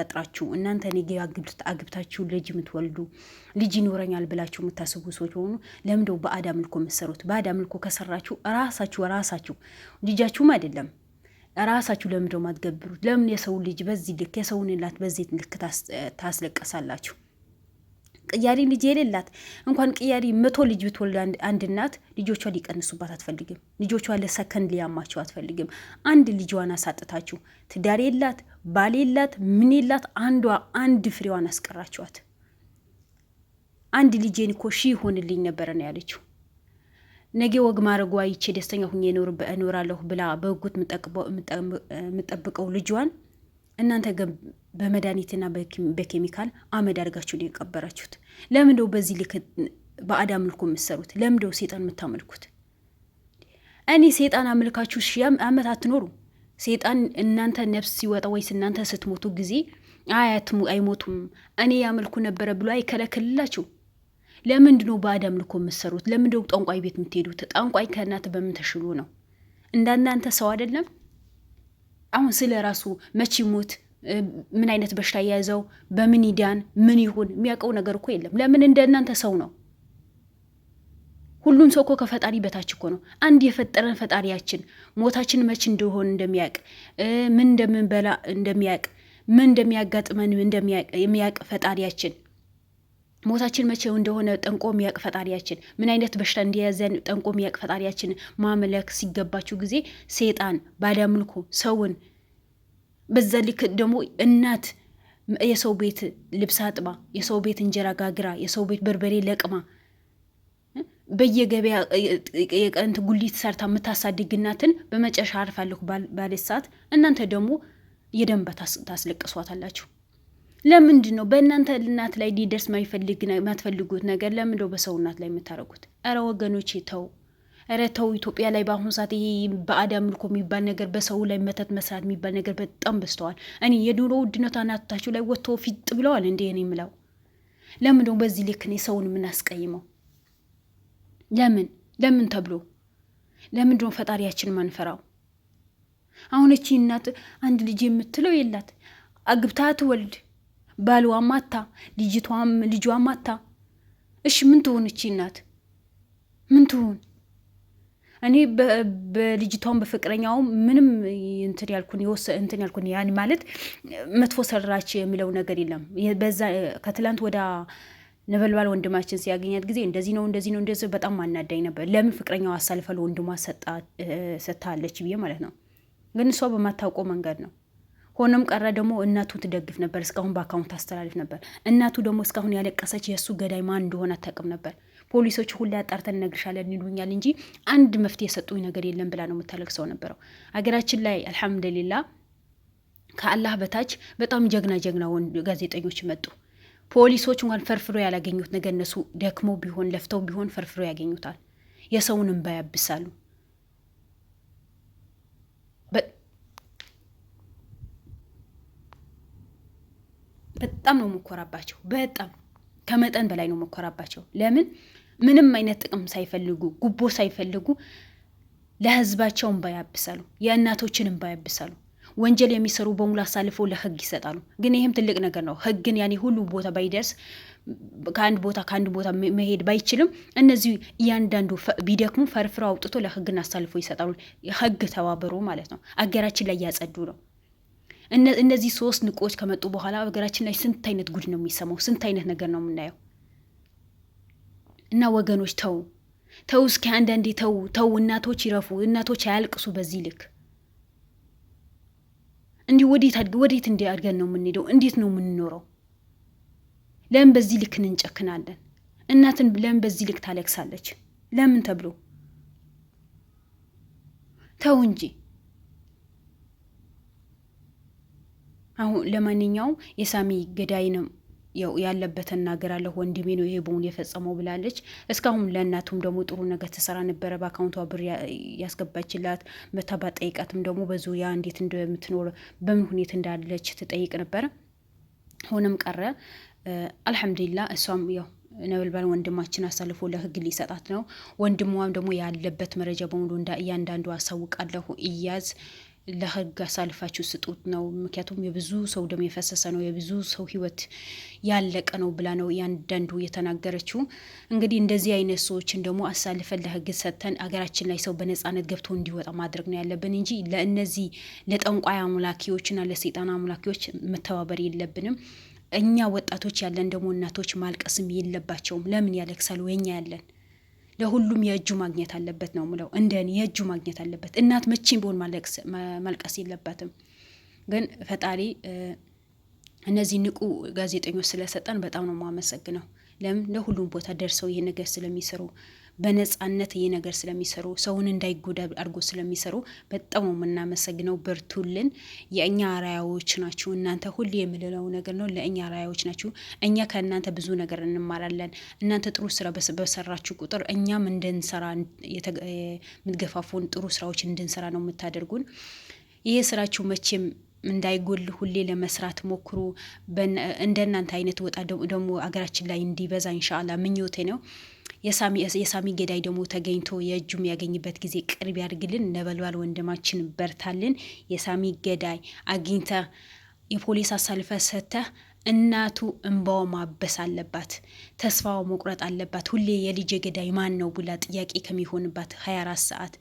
ፈጥራችሁ እናንተ ነገ አግብታችሁ ልጅ የምትወልዱ ልጅ ይኖረኛል ብላችሁ የምታስቡ ሰዎች ሆኑ ለምንድነው በአዳ ምልኮ የምትሰሩት? በአዳ ምልኮ ከሰራችሁ ራሳችሁ ልጃችሁም አይደለም ራሳችሁ ለምንድነው ማትገብሩት? ለምን የሰው ልጅ በዚህ ልክ የሰውን ላት በዚህ ልክ ታስለቀሳላችሁ? ቅያሪ ልጅ የሌላት እንኳን ቅያሪ 100 ልጅ ብትወልድ አንድ እናት ልጆቿ ሊቀንሱባት አትፈልግም። ልጆቿ ለሰከንድ ሊያማቸው አትፈልግም። አንድ ልጇን አሳጥታችሁ ትዳር የላት ባል የላት ምን የላት አንድ ፍሬዋን አስቀራችኋት። አንድ ልጄን እኮ ሺህ ሆንልኝ ነበር ነው ያለችው። ነገ ወግ ማረጓ ይቼ ደስተኛ ሁኜ እኖራለሁ ብላ በጉት የምጠብቀው ልጇን እናንተ በመድኃኒትና በኬሚካል አመድ አድርጋችሁ ነው የቀበራችሁት። ለምንድነው በዚህ ልክ በአዳ ምልኮ የምትሰሩት? ለምንድነው ሴጣን የምታመልኩት? እኔ ሴጣን አመልካችሁ 1000 ዓመት አትኖሩ። ሴጣን እናንተ ነፍስ ሲወጣ ወይስ እናንተ ስትሞቱ ጊዜ አይሞቱም እኔ ያመልኩ ነበረ ብሎ አይከለክልላችሁ። ለምንድነው በአዳ ምልኮ የምትሰሩት? ለምንድነው ጠንቋይ ቤት የምትሄዱት? ጠንቋይ ከእናንተ በምን ተሽሎ ነው? እንዳንተ ሰው አይደለም። አሁን ስለ ራሱ መቼ ሞት ምን አይነት በሽታ ያዘው በምን ይዳን ምን ይሁን የሚያውቀው ነገር እኮ የለም። ለምን እንደናንተ ሰው ነው? ሁሉም ሰው እኮ ከፈጣሪ በታች እኮ ነው። አንድ የፈጠረን ፈጣሪያችን ሞታችን መቼ እንደሆነ እንደሚያውቅ ምን እንደምንበላ እንደሚያውቅ ምን እንደሚያጋጥመን የሚያውቅ ፈጣሪያችን ሞታችን መቼ እንደሆነ ጠንቆ የሚያውቅ ፈጣሪያችን ምን አይነት በሽታ እንደያዘን ጠንቆ የሚያውቅ ፈጣሪያችን ማምለክ ሲገባችሁ ጊዜ ሴጣን ባዳ ምልኮ ሰውን በዛ ልክ ደግሞ እናት የሰው ቤት ልብስ አጥባ የሰው ቤት እንጀራ ጋግራ የሰው ቤት በርበሬ ለቅማ በየገበያ የቀንት ጉሊት ሰርታ የምታሳድግ እናትን በመጨረሻ አርፋለሁ ባለች ሰዓት እናንተ ደግሞ የደንባ ታስለቅሷታላችሁ። ለምንድን ነው በእናንተ እናት ላይ ሊደርስ ማትፈልጉት ነገር ለምንድነው በሰው እናት ላይ የምታረጉት? ኧረ ወገኖቼ ተው፣ ኧረ ተው። ኢትዮጵያ ላይ በአሁኑ ሰዓት ይሄ በአዳ ምልኮ የሚባል ነገር በሰው ላይ መተት መስራት የሚባል ነገር በጣም በዝተዋል። እኔ የኑሮ ውድነት አናታችሁ ላይ ወጥቶ ፊጥ ብለዋል እንዴ እኔ የምለው ለምንድነው በዚህ ልክ ነው ሰውን የምናስቀይመው? ለምን ተብሎ ለምንድነው ፈጣሪያችን ማንፈራው? አሁን እቺ እናት አንድ ልጅ የምትለው የላት አግብታ ትወልድ ባልዋ ማታ ልጇ ማታ። እሺ ምን ትሆን እቺ እናት ምን ትሆን? እኔ በልጅቷም በፍቅረኛው ምንም እንትን ያልኩን ያን ማለት መጥፎ ሰራች የሚለው ነገር የለም። በዛ ከትላንት ወደ ነበልባል ወንድማችን ሲያገኛት ጊዜ እንደዚህ ነው እንደዚህ በጣም ማናዳኝ ነበር። ለምን ፍቅረኛው አሳልፈ ለወንድሟ ሰጣለች ብዬ ማለት ነው። ግን እሷ በማታውቀው መንገድ ነው። ሆኖም ቀረ ደግሞ እናቱ ትደግፍ ነበር። እስካሁን በአካውንት ታስተላልፍ ነበር። እናቱ ደግሞ እስካሁን ያለቀሰች የእሱ ገዳይ ማን እንደሆነ አታውቅም ነበር። ፖሊሶች ሁሉ ያጣርተን እነግርሻለን ይሉኛል እንጂ አንድ መፍትሄ የሰጡኝ ነገር የለም ብላ ነው የምታለቅሰው ነበረው። አገራችን ላይ አልሐምዱሊላህ ከአላህ በታች በጣም ጀግና ጋዜጠኞች መጡ። ፖሊሶች እንኳን ፈርፍሮ ያላገኙት ነገር እነሱ ደክመው ቢሆን ለፍተው ቢሆን ፈርፍሮ ያገኙታል። የሰውን እንባ ያብሳሉ። በጣም ነው መኮራባቸው። በጣም ከመጠን በላይ ነው መኮራባቸው። ለምን ምንም አይነት ጥቅም ሳይፈልጉ ጉቦ ሳይፈልጉ ለህዝባቸው እንባ ያብሳሉ። የእናቶችን እንባ ያብሳሉ። ወንጀል የሚሰሩ በሙሉ አሳልፈው ለህግ ይሰጣሉ። ግን ይሄም ትልቅ ነገር ነው። ህግን ያኔ ሁሉ ቦታ ባይደርስ ከአንድ ቦታ መሄድ ባይችልም እነዚህ እያንዳንዱ ቢደክሙ ፈርፍረው አውጥቶ ለህግን አሳልፎ ይሰጣሉ። ህግ ተባበሩ ማለት ነው። አገራችን ላይ ያጸዱ ነው። እነዚህ 3 ንቆች ከመጡ በኋላ አገራችን ላይ ስንት አይነት ጉድ ነው የሚሰማው? ስንት አይነት ነገር ነው የምናየው? እና ወገኖች ተው እስኪ አንዳንዴ ተው። እናቶች ይረፉ። እናቶች አያልቅሱ በዚህ ልክ። እንዲህ ወዴት አድገን ነው የምንሄደው? እንዴት ነው የምንኖረው? ለምን በዚህ ልክ እንጨክናለን? እናትን ለምን በዚህ ልክ ታለቅሳለች? ለምን ተብሎ ተው እንጂ። አሁን ለማንኛውም የሳሚ ገዳይ ነው ያለበትን እናገራለሁ። ወንድሜ ነው ይሄ በሙሉ የፈጸመው ብላለች። እስካሁን ለእናቱም ደግሞ ጥሩ ነገር ተሰራ ነበረ። በአካውንቷ ብር ያስገባችላት መታባ ጠይቃትም ደግሞ በዙሪያ እንዴት እንደምትኖር በምን ሁኔታ እንዳለች ትጠይቅ ነበረ። ሆነም ቀረ አልሐምዱሊላህ። እሷም ያው ነበልባል ወንድማችን አሳልፎ ለህግ ሊሰጣት ነው። ወንድሟም ደግሞ ያለበት መረጃ በሙሉ እያንዳንዱ አሳውቃለሁ እያዝ ለህግ አሳልፋችሁ ስጡት ነው። ምክንያቱም የብዙ ሰው ደም የፈሰሰ ነው፣ የብዙ ሰው ህይወት ያለቀ ነው ብላ ነው ያንዳንዱ የተናገረችው። እንግዲህ እንደዚህ አይነት ሰዎችን ደግሞ አሳልፈን ለህግ ሰጥተን አገራችን ላይ ሰው በነጻነት ገብቶ እንዲወጣ ማድረግ ነው ያለብን እንጂ ለእነዚህ ለጠንቋይ አምላኪዎችና ለሰይጣን አምላኪዎች መተባበር የለብንም። እኛ ወጣቶች ያለን ደግሞ እናቶች ማልቀስም የለባቸውም። ለምን ያለቅሳሉ? የኛ ያለን ለሁሉም የእጁ ማግኘት አለበት ነው ምለው። እንደኔ የእጁ ማግኘት አለበት። እናት መቼም ቢሆን ማልቀስ የለባትም። ግን ፈጣሪ እነዚህ ንቁ ጋዜጠኞች ስለሰጠን በጣም ነው የማመሰግነው። ለምን ለሁሉም ቦታ ደርሰው ይሄ ነገር ስለሚሰሩ፣ በነጻነት ይሄ ነገር ስለሚሰሩ፣ ሰውን እንዳይጎዳ አድርጎ ስለሚሰሩ በጣም ነው የምናመሰግነው። በርቱልን። የእኛ አርአያዎች ናችሁ እናንተ። ሁሌ የምልለው ነገር ነው፣ ለእኛ አርአያዎች ናችሁ። እኛ ከእናንተ ብዙ ነገር እንማራለን። እናንተ ጥሩ ስራ በሰራችሁ ቁጥር እኛም እንድንሰራ የምትገፋፉን፣ ጥሩ ስራዎች እንድንሰራ ነው የምታደርጉን። ይሄ ስራችሁ መቼም እንዳይጎል ሁሌ ለመስራት ሞክሩ። እንደናንተ አይነት ወጣ ደግሞ አገራችን ላይ እንዲበዛ ኢንሻአላህ ምኞቴ ነው። የሳሚ ገዳይ ደግሞ ተገኝቶ የእጁም ያገኝበት ጊዜ ቅርብ ያድርግልን። ነበልባል ወንድማችን በርታልን። የሳሚ ገዳይ አግኝተ የፖሊስ አሳልፈ ሰተህ እናቱ እንባው ማበስ አለባት፣ ተስፋው መቁረጥ አለባት። ሁሌ የልጅ ገዳይ ማን ነው ብላ ጥያቄ ከሚሆንባት 24 ሰዓት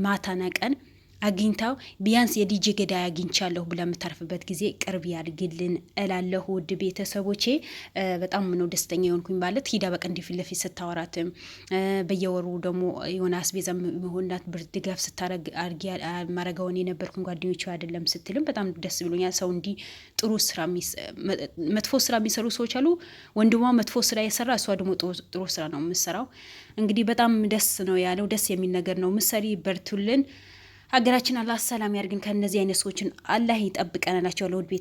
ማታና ቀን አግኝታው ቢያንስ የዲጄ ገዳይ አግኝቻለሁ ብላ የምታርፍበት ጊዜ ቅርብ ያድርግልን እላለሁ። ውድ ቤተሰቦቼ በጣም ነው ደስተኛ የሆንኩኝ። ማለት ሂዳ በቀን ፊት ለፊት ስታወራትም በየወሩ ደግሞ የሆነ አስቤዛ መሆናት ብር ድጋፍ ስታረግ አርጊ ማረጋውን የነበርኩኝ ጓደኞች አይደለም ስትልም በጣም ደስ ብሎኛል። ሰው እንዲ ጥሩ ስራ መጥፎ ስራ የሚሰሩ ሰዎች አሉ። ወንድሟ መጥፎ ስራ የሰራ እሷ ደግሞ ጥሩ ስራ ነው የምትሰራው። እንግዲህ በጣም ደስ ነው ያለው። ደስ የሚል ነገር ነው ምሰሪ። በርቱልን። ሀገራችን አላህ ሰላም ያርግን። ከነዚህ አይነት ሰዎችን አላህ ይጠብቀን እላቸዋለሁ።